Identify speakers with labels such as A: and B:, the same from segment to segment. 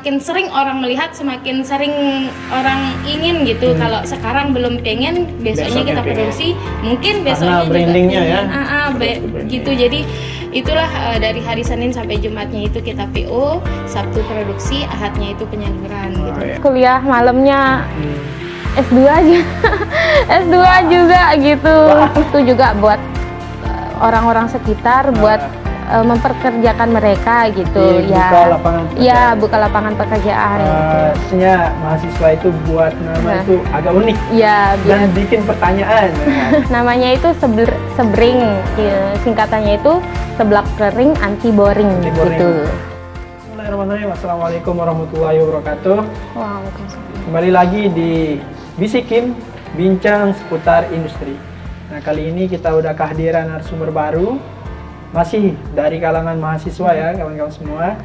A: semakin sering orang melihat, semakin sering orang ingin gitu. Kalau sekarang belum pengen, besoknya kita produksi, mungkin besoknya
B: karena brandingnya ya.
A: Gitu. Jadi itulah dari hari Senin sampai Jumatnya itu kita PO, Sabtu produksi, Ahadnya itu penyaluran gitu.
B: Ya.
C: Kuliah malamnya S2 aja. S2 juga gitu. Itu juga buat orang-orang sekitar, buat memperkerjakan mereka gitu.
B: Buka lapangan pekerjaan.
C: Ya, buka lapangan pekerjaan.
B: Maksudnya mahasiswa itu buat nama itu agak unik.
C: Ya,
B: dan bikin pertanyaan.
C: Namanya itu sebring, ya, singkatannya itu seblak kering anti boring gitu.
B: Bismillahirrahmanirrahim. Assalamualaikum warahmatullahi wabarakatuh.
C: Waalaikumsalam.
B: Kembali lagi di Bisikin, bincang seputar industri. Nah, kali ini kita udah kehadiran narasumber baru, masih dari kalangan mahasiswa ya kawan-kawan semua.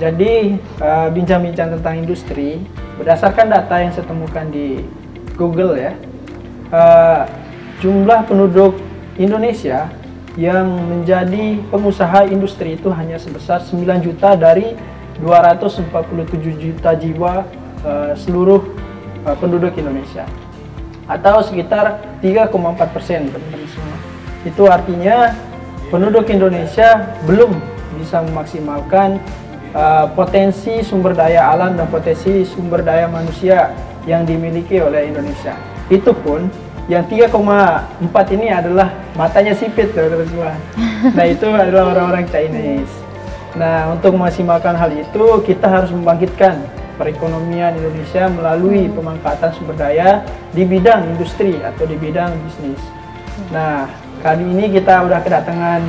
B: Jadi bincang-bincang tentang industri berdasarkan data yang saya temukan di Google ya, jumlah penduduk Indonesia yang menjadi pengusaha industri itu hanya sebesar 9 juta dari 247 juta jiwa seluruh penduduk Indonesia, atau sekitar 3,4% teman-teman semua. Itu artinya penduduk Indonesia belum bisa memaksimalkan potensi sumber daya alam dan potensi sumber daya manusia yang dimiliki oleh Indonesia. Itu pun yang 3,4 ini adalah matanya sipit teman-teman semua. Nah, itu adalah orang-orang Chinese. Nah, untuk memaksimalkan hal itu kita harus membangkitkan perekonomian Indonesia melalui pemanfaatan sumber daya di bidang industri atau di bidang bisnis. Nah, kali ini kita udah kedatangan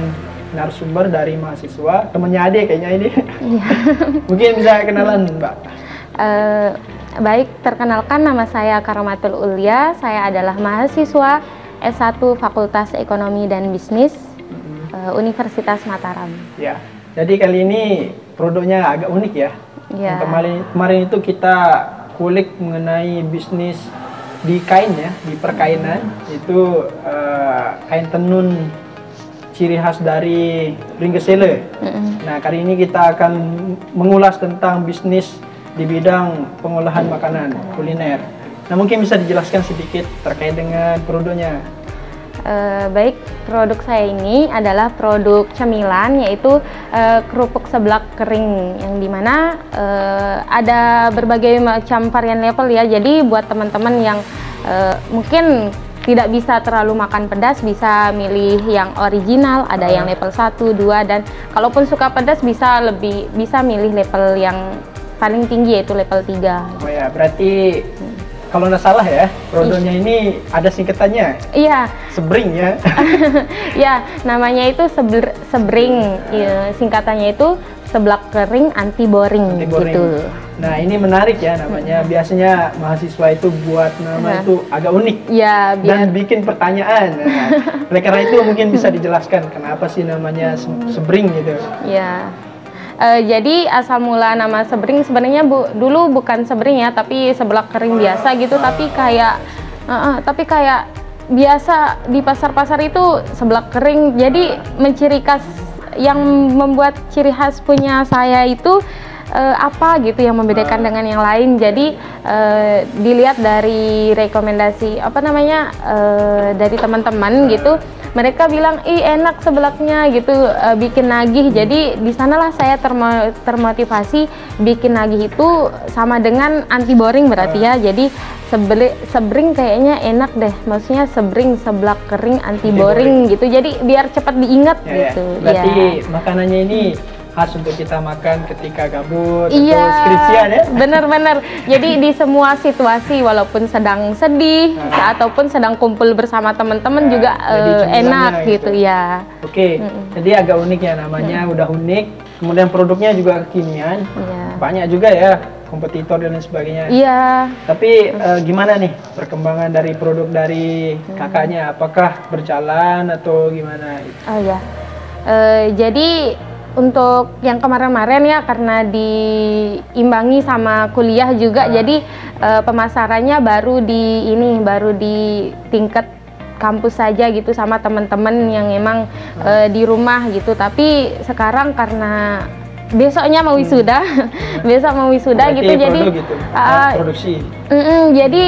B: narasumber dari mahasiswa, temennya Ade kayaknya ini.
C: Iya.
B: Mungkin bisa kenalan, Mbak.
C: Baik, perkenalkan nama saya Karomatul Ulia. Saya adalah mahasiswa S1 Fakultas Ekonomi dan Bisnis Universitas Mataram.
B: Ya, jadi kali ini produknya agak unik ya.
C: Ya.
B: Kemarin itu kita kulik mengenai bisnis di kain ya, di perkainan. Itu kain tenun ciri khas dari Ringgesele. Nah, kali ini kita akan mengulas tentang bisnis di bidang pengolahan makanan kuliner. Nah, mungkin bisa dijelaskan sedikit terkait dengan produknya.
C: Baik, produk saya ini adalah produk cemilan, yaitu kerupuk seblak kering, yang dimana ada berbagai macam varian level ya. Jadi buat teman-teman yang mungkin tidak bisa terlalu makan pedas, bisa milih yang original, ada yang level 1, 2, dan kalaupun suka pedas bisa milih level yang paling tinggi, yaitu level 3.
B: Oh ya, berarti kalau nggak salah ya, produknya ini ada singkatannya.
C: Iya.
B: Sebring ya.
C: Ya, namanya itu sebring. Ya, singkatannya itu seblak kering anti boring. Gitu.
B: Nah, ini menarik ya namanya. Biasanya mahasiswa itu buat nama itu agak unik.
C: Ya,
B: dan bikin pertanyaan. Nah, oleh karena itu mungkin bisa dijelaskan kenapa sih namanya sebring gitu.
C: Ya. Jadi asal mula nama sebring sebenarnya dulu bukan sebring ya, tapi seblak kering biasa gitu. Tapi kayak biasa di pasar-pasar itu seblak kering. Jadi menciri khas yang membuat ciri khas punya saya itu apa gitu yang membedakan dengan yang lain. Jadi dilihat dari rekomendasi dari teman-teman gitu. Mereka bilang, ih enak seblaknya gitu, bikin nagih. Jadi di sanalah saya termotivasi bikin nagih itu sama dengan anti boring berarti ya. Jadi sebring kayaknya enak deh, maksudnya sebring seblak kering anti boring gitu. Jadi biar cepat diingat gitu.
B: Berarti makanannya ini khas untuk kita makan ketika gabut atau skripsian ya?
C: Bener-bener. Jadi di semua situasi, walaupun sedang sedih ataupun sedang kumpul bersama teman-teman juga enak gitu ya.
B: Oke, jadi agak unik ya namanya, udah unik. Kemudian produknya juga kekinian, banyak juga ya kompetitor dan lain sebagainya.
C: Iya.
B: Tapi gimana nih perkembangan dari produk dari kakaknya? Apakah berjalan atau gimana?
C: Oh ya. Jadi untuk yang kemarin-kemarin ya, karena diimbangi sama kuliah juga, jadi pemasarannya baru di tingkat kampus saja gitu sama teman-teman yang emang di rumah gitu. Tapi sekarang karena besoknya mau wisuda, besok mau wisuda gitu. Jadi
B: gitu, produksi.
C: Jadi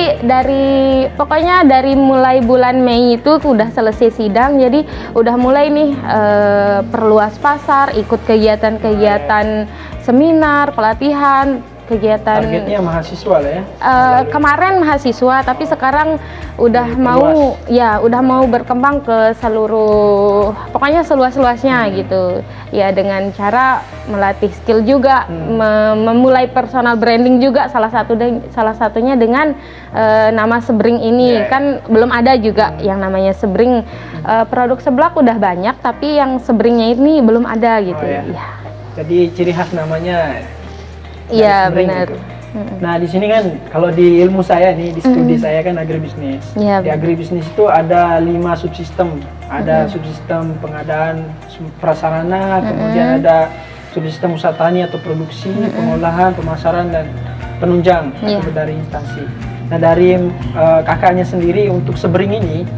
C: pokoknya dari mulai bulan Mei itu udah selesai sidang, jadi udah mulai nih perluas pasar, ikut kegiatan-kegiatan seminar, pelatihan, kegiatan.
B: Targetnya mahasiswa lah ya.
C: Kemarin mahasiswa, tapi sekarang udah mau berkembang ke seluruh, pokoknya seluas-luasnya gitu. Ya dengan cara melatih skill juga, memulai personal branding juga, salah satunya dengan nama Sebring ini. Kan belum ada juga yang namanya Sebring. Produk seblak udah banyak, tapi yang Sebringnya ini belum ada gitu.
B: Jadi ciri khas namanya.
C: Iya benar.
B: Gitu. Nah di sini kan kalau di ilmu saya nih, di studi saya kan agribisnis. Di agribisnis itu ada 5 subsistem. Ada subsistem pengadaan prasarana, kemudian ada subsistem usaha tani atau produksi, pengolahan, pemasaran dan penunjang atau dari instansi. Nah dari kakaknya sendiri untuk Sebring ini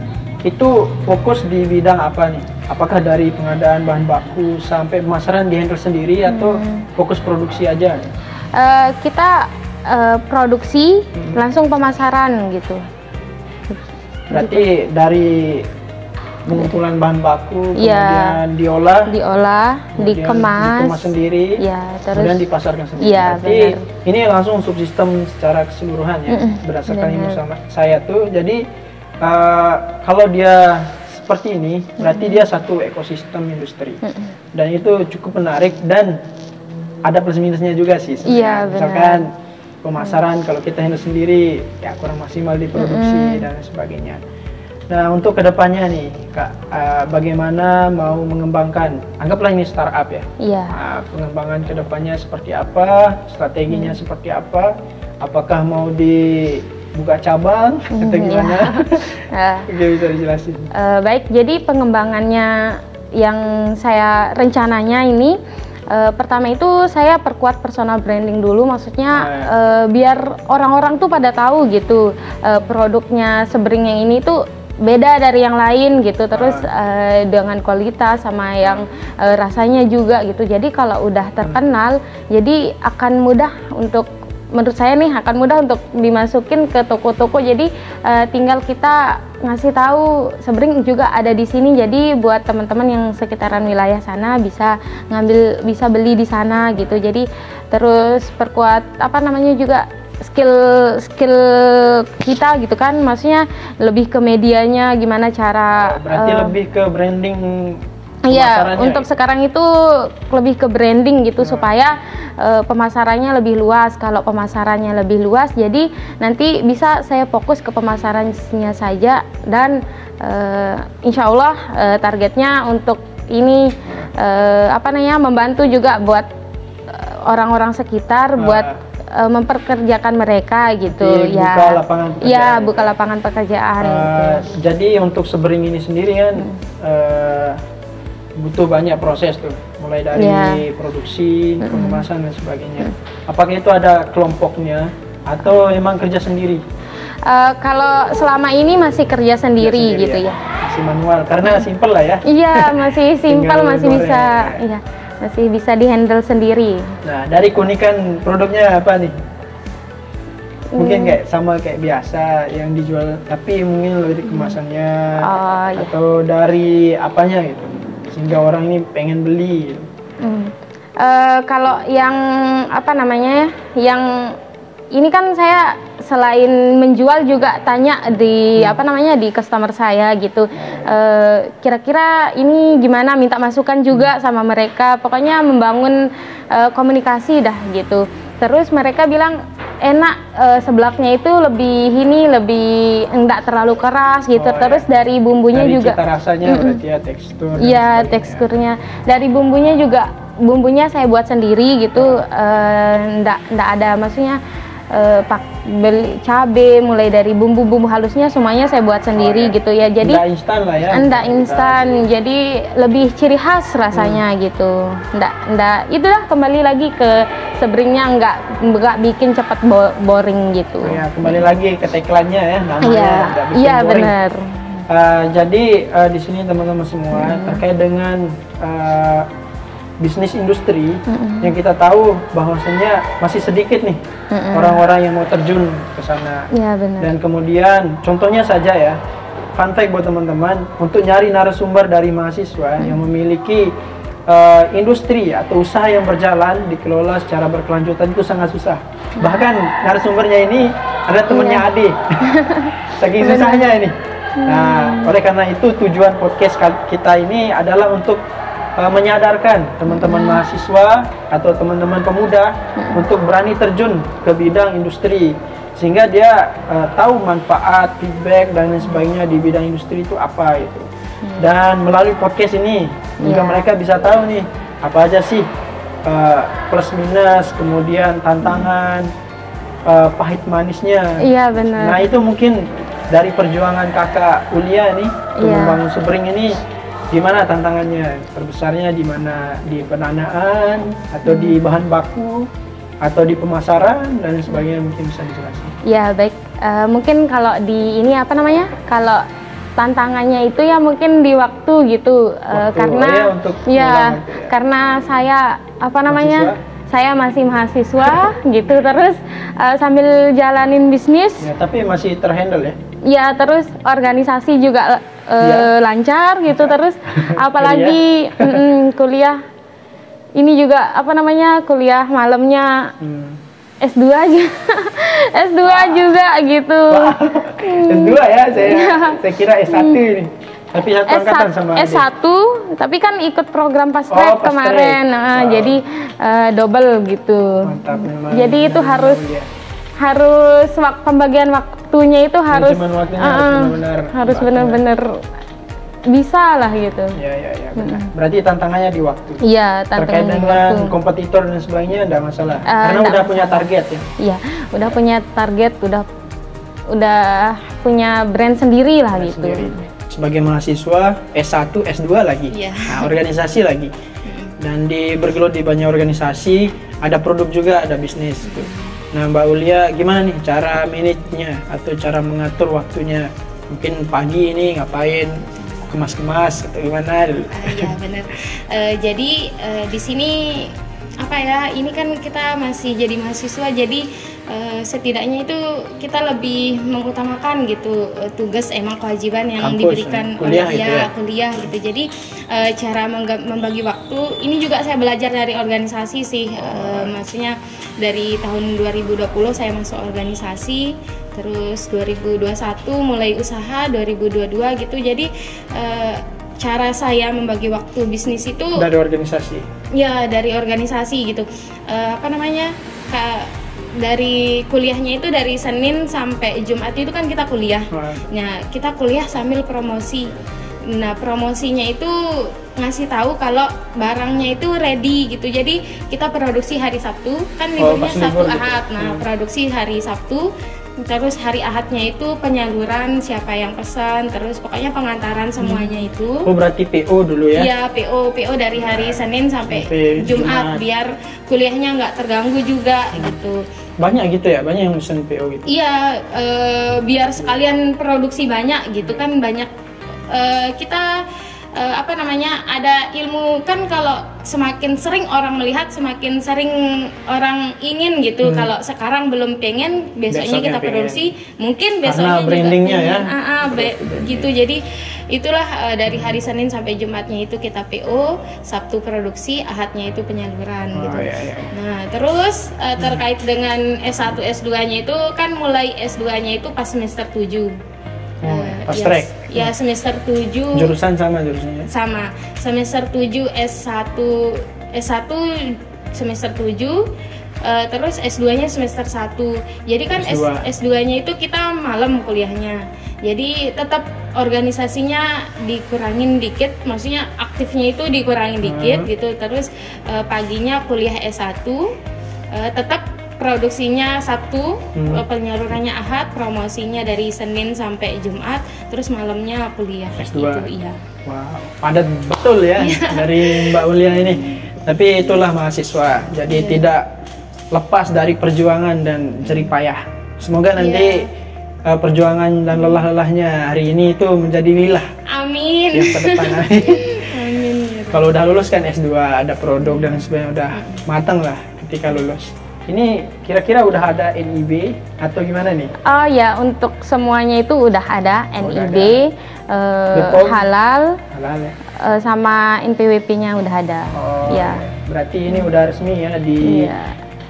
B: itu fokus di bidang apa nih? Apakah dari pengadaan bahan baku sampai pemasaran dihandle sendiri atau fokus produksi aja?
C: Kita produksi langsung pemasaran gitu.
B: Berarti dari pengumpulan bahan baku kemudian diolah, dikemas sendiri,
C: terus
B: kemudian dipasarkan sendiri. Berarti ini langsung subsistem secara keseluruhan ya, berdasarkan ilmu saya tuh. Jadi kalau dia seperti ini, berarti dia satu ekosistem industri, dan itu cukup menarik dan ada plus minusnya juga sih sebenarnya. Misalkan pemasaran kalau kita handle sendiri ya kurang maksimal di produksi dan sebagainya. Nah untuk kedepannya nih Kak, bagaimana mau mengembangkan, anggaplah ini startup ya, pengembangan kedepannya seperti apa, strateginya seperti apa, apakah mau dibuka cabang atau gimana? Oke, bisa dijelasin.
C: Baik, jadi pengembangannya yang saya rencananya ini pertama itu saya perkuat personal branding dulu, maksudnya biar orang-orang tuh pada tahu gitu produknya Sebring yang ini tuh beda dari yang lain gitu, terus dengan kualitas sama yang rasanya juga gitu. Jadi kalau udah terkenal, jadi akan mudah untuk, menurut saya nih akan mudah untuk dimasukin ke toko-toko. Jadi tinggal kita ngasih tahu Sebring juga ada di sini. Jadi buat teman-teman yang sekitaran wilayah sana bisa beli di sana gitu. Jadi terus perkuat juga skill kita gitu kan, maksudnya lebih ke medianya, gimana cara
B: berarti lebih ke branding.
C: Iya, untuk sekarang itu lebih ke branding gitu, supaya pemasarannya lebih luas. Kalau pemasarannya lebih luas, jadi nanti bisa saya fokus ke pemasarannya saja, dan insya Allah targetnya untuk ini membantu juga buat orang-orang sekitar, buat memperkerjakan mereka gitu.
B: Buka lapangan pekerjaan.
C: Iya, buka lapangan pekerjaan. Gitu.
B: Jadi untuk Sebring ini sendiri kan butuh banyak proses tuh, mulai dari produksi, pengemasan dan sebagainya. Apakah itu ada kelompoknya atau emang kerja sendiri?
C: Kalau selama ini masih kerja sendiri gitu ya.
B: Masih manual karena simple lah ya.
C: Iya, masih simple, masih bisa dihandle sendiri.
B: Nah, dari keunikan produknya apa nih? Mungkin kayak sama kayak biasa yang dijual, tapi mungkin lebih kemasannya atau dari apanya gitu, sehingga orang ini pengen beli.
C: Kalau yang yang ini kan saya selain menjual juga tanya di di customer saya gitu. Kira-kira ini gimana, minta masukan juga sama mereka. Pokoknya membangun komunikasi dah gitu. Terus mereka bilang enak, seblaknya itu lebih enggak terlalu keras gitu. Terus dari bumbunya
B: dari
C: juga
B: cita rasanya berarti ya, tekstur.
C: Iya, teksturnya. Dari bumbunya saya buat sendiri gitu. Enggak ada, maksudnya beli cabe, mulai dari bumbu-bumbu halusnya semuanya saya buat sendiri gitu ya. Jadi
B: enggak instan lah ya.
C: Enggak instan, jadi lebih ciri khas rasanya gitu. Enggak itulah, kembali lagi ke Sebringnya, enggak bikin cepat boring gitu.
B: Ya, kembali lagi ke tagline-nya ya, namanya enggak bikin boring.
C: Benar.
B: Jadi di sini teman-teman semua terkait dengan bisnis industri yang kita tahu bahwasanya masih sedikit nih orang-orang yang mau terjun ke sana.
C: Ya, benar.
B: Dan kemudian contohnya saja ya, fun fact buat teman-teman, untuk nyari narasumber dari mahasiswa yang memiliki industri atau usaha yang berjalan dikelola secara berkelanjutan itu sangat susah. Bahkan narasumbernya ini ada temannya Ade. Saking susahnya ini. Nah, oleh karena itu tujuan podcast kita ini adalah untuk menyadarkan teman-teman mahasiswa atau teman-teman pemuda untuk berani terjun ke bidang industri, sehingga dia tahu manfaat, feedback dan lain sebagainya di bidang industri itu apa itu. Dan melalui podcast ini juga mereka bisa tahu nih apa aja sih plus minus, kemudian tantangan, pahit manisnya.
C: Iya, benar.
B: Nah, itu mungkin dari perjuangan kakak Ulia nih untuk membangun Sebring ini, gimana tantangannya? Terbesarnya di mana? Di pendanaan atau di bahan baku atau di pemasaran dan sebagainya, mungkin bisa dijelaskan.
C: Ya, baik. Mungkin kalau di ini apa namanya? Kalau tantangannya itu ya mungkin di waktu gitu, karena karena saya apa namanya, saya masih mahasiswa gitu, terus sambil jalanin bisnis.
B: Ya, tapi masih terhandle ya?
C: Ya, terus organisasi juga lancar gitu, terus apalagi kuliah ini juga apa namanya, kuliah malamnya. S2 aja. S2 juga gitu.
B: S2 ya, saya kira S1 ini. Tapi satu angkatan sama
C: S1, tapi kan ikut program Fast Track kemarin. Nah, jadi double gitu.
B: Mantap memang.
C: Jadi itu harus pembagian waktunya itu harus harus benar-benar bisa lah gitu.
B: Ya, benar. Berarti tantangannya di waktu.
C: Iya, tantangannya
B: terkait dengan kompetitor dan sebagainya enggak masalah. Karena udah punya target ya. Iya,
C: udah punya target, udah punya brand sendiri lah gitu.
B: Sebagai mahasiswa S1, S2 lagi. Nah, organisasi lagi. Dan bergelut di banyak organisasi, ada produk juga, ada bisnis gitu. Nah, Mbak Ulia gimana nih cara manage-nya atau cara mengatur waktunya? Mungkin pagi ini ngapain? Kemas-kemas atau gimana?
A: Ya, benar. Jadi di sini apa ya, ini kan kita masih jadi mahasiswa, jadi setidaknya itu kita lebih mengutamakan gitu tugas, emang kewajiban yang
B: kampus,
A: diberikan
B: kuliah
A: oleh kuliah gitu. Jadi cara membagi waktu ini juga saya belajar dari organisasi sih, maksudnya dari tahun 2020 saya masuk organisasi, terus 2021 mulai usaha, 2022 gitu. Jadi cara saya membagi waktu bisnis itu
B: dari organisasi.
A: Ya, dari organisasi gitu. Apa namanya? Dari kuliahnya itu dari Senin sampai Jumat itu kan kita kuliah. Nah, kita kuliah sambil promosi. Nah, promosinya itu ngasih tahu kalau barangnya itu ready gitu. Jadi kita produksi hari Sabtu, kan liburnya Sabtu Ahad. Nah, produksi hari Sabtu, terus hari Ahadnya itu penyaluran siapa yang pesan, terus pokoknya pengantaran semuanya itu.
B: Oh, berarti PO dulu ya?
A: Iya, PO dari hari Senin sampai Jumat biar kuliahnya nggak terganggu juga gitu.
B: Banyak gitu ya, banyak yang pesan PO gitu.
A: Iya, biar sekalian produksi banyak gitu kan, banyak kita apa namanya, ada ilmu kan, kalau semakin sering orang melihat semakin sering orang ingin gitu. Kalau sekarang belum pengen, besoknya kita produksi, mungkin besoknya
B: karena brandingnya
A: juga
B: ya.
A: Gitu. Jadi itulah dari hari Senin sampai Jumatnya itu kita PO, Sabtu produksi, Ahadnya itu penyaluran gitu. Nah, terus terkait dengan S1 S2-nya itu kan mulai S2-nya itu pas semester 7.
B: Fast Track.
A: Ya, semester 7.
B: Jurusan sama jurusannya?
A: Sama. Semester 7 S1 semester 7, terus S2-nya semester 1. Jadi kan S2-nya itu kita malam kuliahnya. Jadi tetap organisasinya dikurangin dikit, maksudnya aktifnya itu dikurangin dikit gitu. Terus paginya kuliah S1, tetap produksinya Sabtu, penyalurannya Ahad, promosinya dari Senin sampai Jumat, terus malamnya kuliah.
B: S2.
A: Gitu, iya.
B: Wow, padat betul ya dari Mbak Ulia ini. Tapi itulah mahasiswa, jadi tidak lepas dari perjuangan dan jerih payah. Semoga nanti perjuangan dan lelah-lelahnya hari ini itu menjadi wilah.
A: Amin.
B: Yang ke depan.
A: Amin.
B: kalau udah lulus kan S2 ada produk dan sebagainya, udah matang lah ketika lulus. Ini kira-kira udah ada NIB atau gimana nih?
C: Oh ya, untuk semuanya itu udah ada NIB, halal,
B: ya?
C: Sama NPWP-nya udah ada.
B: Oh,
C: ya.
B: Berarti ini udah resmi ya di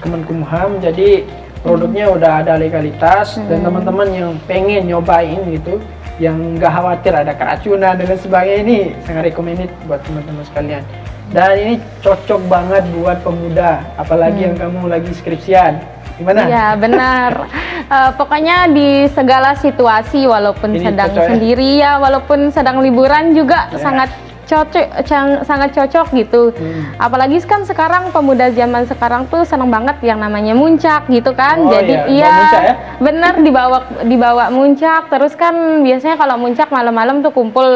B: Kemenkumham, jadi produknya udah ada legalitas dan teman-teman yang pengen nyobain gitu, yang nggak khawatir ada keracunan dan sebagainya, ini sangat recommended buat teman-teman sekalian. Dan ini cocok banget buat pemuda, apalagi yang kamu lagi skripsian. Gimana?
C: Ya benar. Pokoknya di segala situasi, walaupun ini sedang sendiri ya, walaupun sedang liburan juga sangat cocok gitu. Apalagi kan sekarang pemuda zaman sekarang tuh seneng banget yang namanya muncak gitu kan. Jadi iya bener dibawa muncak. Terus kan biasanya kalau muncak malam-malam tuh kumpul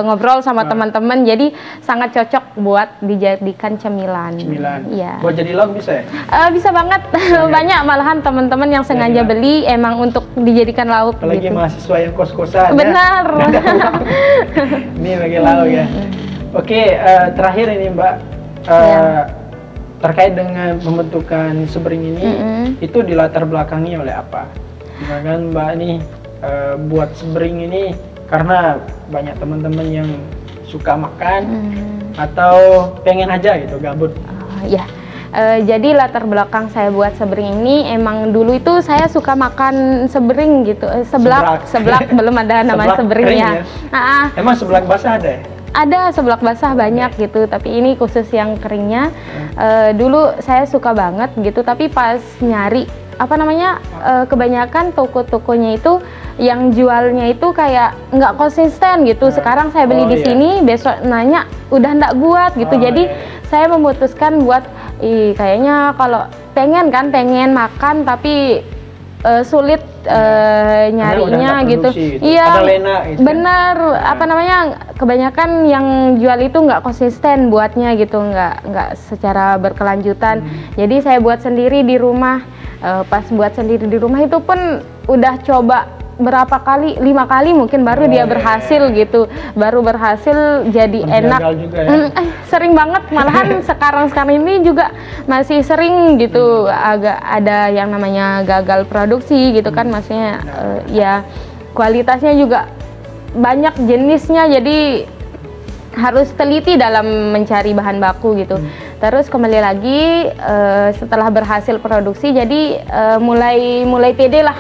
C: ngobrol sama teman-teman. Jadi sangat cocok buat dijadikan cemilan. Iya.
B: Buat jadi lauk bisa ya?
C: Bisa banget. Banyak malahan teman-teman yang sengaja beli emang untuk dijadikan lauk.
B: Apalagi
C: gitu.
B: Mahasiswa yang kos-kosan.
C: Benar.
B: Ya? Ini bagi lauk ya. Oke, terakhir ini Mbak, terkait dengan pembentukan Sebring ini, itu dilatar belakangi oleh apa? Misalkan Mbak ini buat Sebring ini karena banyak teman-teman yang suka makan atau pengen aja gitu, gabut?
C: Jadi latar belakang saya buat Sebring ini emang dulu itu saya suka makan sebring gitu, seblak belum ada nama seberingnya.
B: Ya? Emang seblak basah ada ya?
C: Ada seblak basah banyak gitu, tapi ini khusus yang keringnya. Dulu saya suka banget gitu, tapi pas nyari kebanyakan toko-tokonya itu yang jualnya itu kayak nggak konsisten gitu. Sekarang saya beli di sini, besok nanya udah nggak buat gitu. Jadi saya memutuskan buat kayaknya kalau pengen makan tapi sulit nyarinya gitu. Iya, gitu. Bener. Kebanyakan yang jual itu nggak konsisten buatnya gitu, nggak secara berkelanjutan. Jadi saya buat sendiri di rumah. Pas buat sendiri di rumah itu pun udah coba berapa kali, 5 kali mungkin baru dia berhasil gitu, baru berhasil jadi enak.
B: Juga, ya?
C: Sering banget, malahan sekarang ini juga masih sering gitu, agak ada yang namanya gagal produksi gitu kan, maksudnya ya kualitasnya juga banyak jenisnya, jadi harus teliti dalam mencari bahan baku gitu. Terus kembali lagi setelah berhasil produksi, jadi mulai pede lah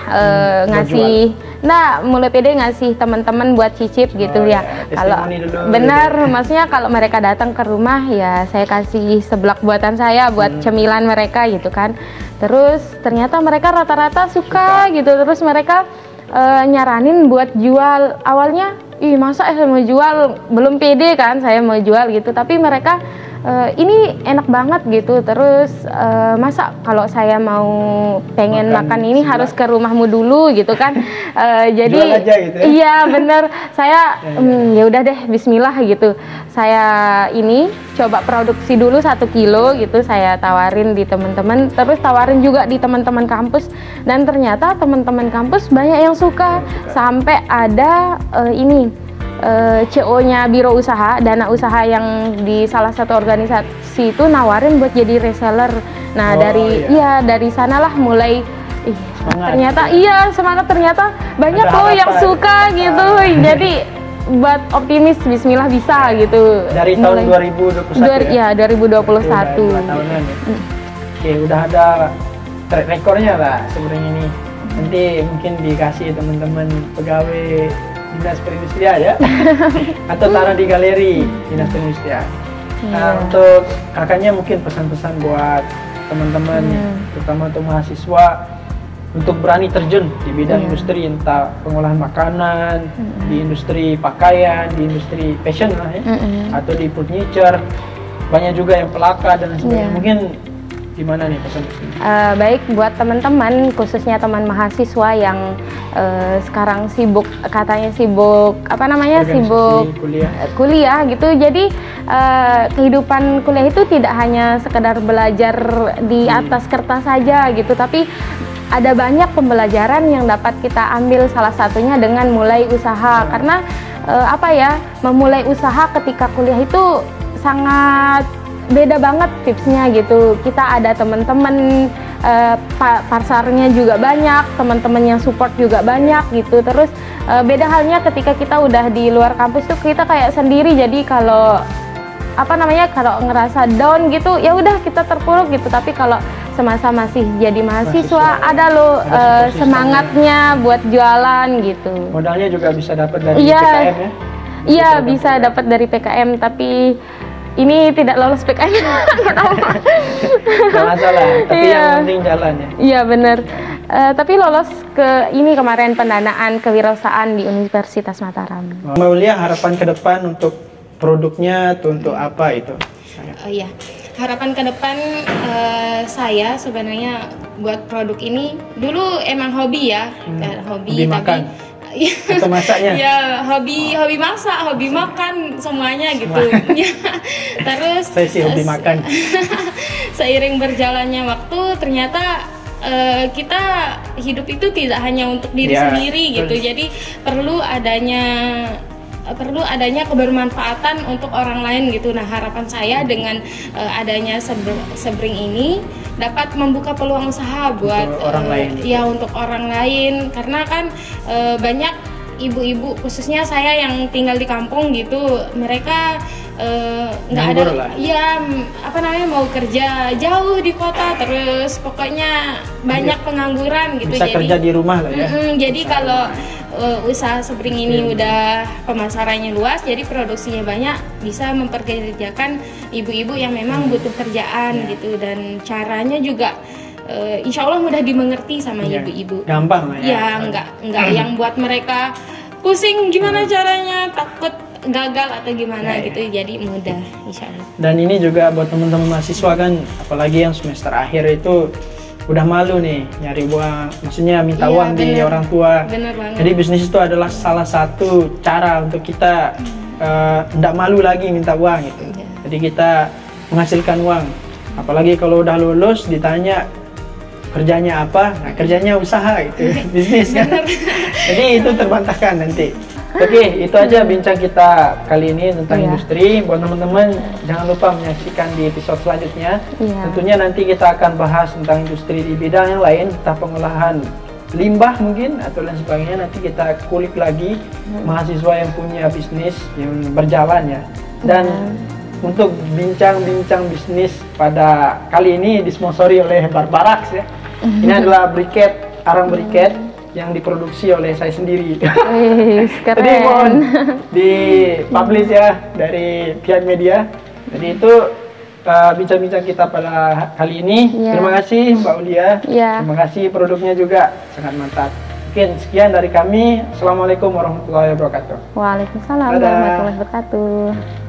C: mulai pede ngasih teman-teman buat cicip gitu ya. Kalau benar, maksudnya kalau mereka datang ke rumah ya saya kasih seblak buatan saya buat cemilan mereka gitu kan. Terus ternyata mereka rata-rata suka gitu. Terus mereka nyaranin buat jual. Awalnya, masa saya mau jual, belum pede kan saya mau jual gitu, tapi mereka ini enak banget gitu. Terus masa kalau saya mau pengen makan ini harus ke rumahmu dulu gitu kan. Jadi
B: jual aja gitu ya?
C: Iya bener, saya ya udah deh bismillah gitu. Saya ini coba produksi dulu 1 kilo gitu, saya tawarin di teman-teman, terus tawarin juga di teman-teman kampus, dan ternyata teman-teman kampus banyak yang suka. Sampai ada CO-nya Biro Usaha, dana usaha yang di salah satu organisasi itu nawarin buat jadi reseller. Nah, dari sanalah mulai semangat, ternyata banyak loh yang suka gitu. Jadi buat optimis, bismillah bisa gitu.
B: Dari tahun 2021
C: ya? 2021.
B: 2 tahunan ya. Oke, udah ada track recordnya lah sebenarnya ini. Nanti mungkin dikasih teman-teman pegawai Dinas Perindustrian ya, atau taruh di galeri Dinas Perindustrian. Nah, untuk kakaknya mungkin pesan-pesan buat teman-teman, terutama untuk mahasiswa, untuk berani terjun di bidang industri, entah pengolahan makanan, di industri pakaian, di industri fashion lah ya, atau di furniture. Banyak juga yang pelaka dan sebagainya. Mungkin gimana nih pesan-pesan?
C: Baik buat teman-teman, khususnya teman mahasiswa yang sekarang sibuk kuliah gitu. Jadi kehidupan kuliah itu tidak hanya sekedar belajar di atas kertas saja gitu, tapi ada banyak pembelajaran yang dapat kita ambil, salah satunya dengan mulai usaha. Karena memulai usaha ketika kuliah itu sangat beda banget tipsnya gitu. Kita ada teman-teman, pasarnya juga banyak, teman-teman yang support juga banyak gitu. Terus beda halnya ketika kita udah di luar kampus tuh kita kayak sendiri. Jadi kalau kalau ngerasa down gitu ya udah kita terpuruk gitu. Tapi kalau semasa masih jadi mahasiswa ada loh semangatnya buat jualan gitu.
B: Modalnya juga bisa dapat dari PKM ya?
C: Iya, bisa dapat dari PKM, tapi ini tidak lolos PKM.
B: Gak masalah, tapi yang penting jalan ya.
C: Iya benar. Tapi lolos ke ini kemarin pendanaan kewirausahaan di Universitas Mataram.
B: Maulia, harapan ke depan untuk produknya atau untuk apa itu?
A: Oh iya, harapan ke depan saya sebenarnya buat produk ini dulu emang hobi ya, hobi tapi
B: makan. Atau masaknya?
A: Ya hobi masak, hobi makan semuanya gitu. Ya. Terus
B: saya sih hobi makan.
A: Seiring berjalannya waktu ternyata kita hidup itu tidak hanya untuk diri sendiri gitu. Jadi perlu adanya kebermanfaatan untuk orang lain gitu. Nah, harapan saya dengan adanya Sebring ini dapat membuka peluang usaha buat
B: orang lain.
A: Ya, untuk orang lain, karena kan banyak ibu-ibu, khususnya saya yang tinggal di kampung gitu, mereka nggak ada mau kerja jauh di kota, terus pokoknya banyak pengangguran gitu.
B: Bisa kerja di rumah lah ya.
A: Jadi kalau usaha Sebring ini udah pemasarannya luas, jadi produksinya banyak, bisa memperkerjakan ibu-ibu yang memang butuh kerjaan gitu, dan caranya juga insya Allah mudah dimengerti sama ibu-ibu.
B: Gampang lah ya.
A: Ya nggak yang buat mereka pusing gimana caranya, takut gagal atau gimana gitu, jadi mudah insya Allah.
B: Dan ini juga buat teman-teman mahasiswa kan, apalagi yang semester akhir itu udah malu nih nyari uang, maksudnya minta uang di orang tua.
A: Bener banget.
B: Jadi bisnis itu adalah salah satu cara untuk kita tidak malu lagi minta uang gitu. Jadi kita menghasilkan uang, apalagi kalau udah lulus ditanya kerjanya apa, nah kerjanya usaha gitu, bisnis kan. Jadi itu terbantahkan nanti. Oke, itu aja bincang kita kali ini tentang industri. Buat teman-teman, jangan lupa menyaksikan di episode selanjutnya. Tentunya nanti kita akan bahas tentang industri di bidang yang lain, entah pengolahan limbah mungkin atau lain sebagainya. Nanti kita kulik lagi mahasiswa yang punya bisnis yang berjalan ya. Dan untuk bincang-bincang bisnis pada kali ini disponsori oleh Barbarax ya. Ini adalah briket, arang briket yang diproduksi oleh saya sendiri. Jadi mohon di-publish ya dari pihak media. Jadi itu bincang-bincang kita pada kali ini. Terima kasih Mbak Ulia. Terima kasih, produknya juga sangat mantap. Mungkin sekian dari kami. Assalamualaikum warahmatullahi wabarakatuh.
C: Waalaikumsalam warahmatullahi wabarakatuh.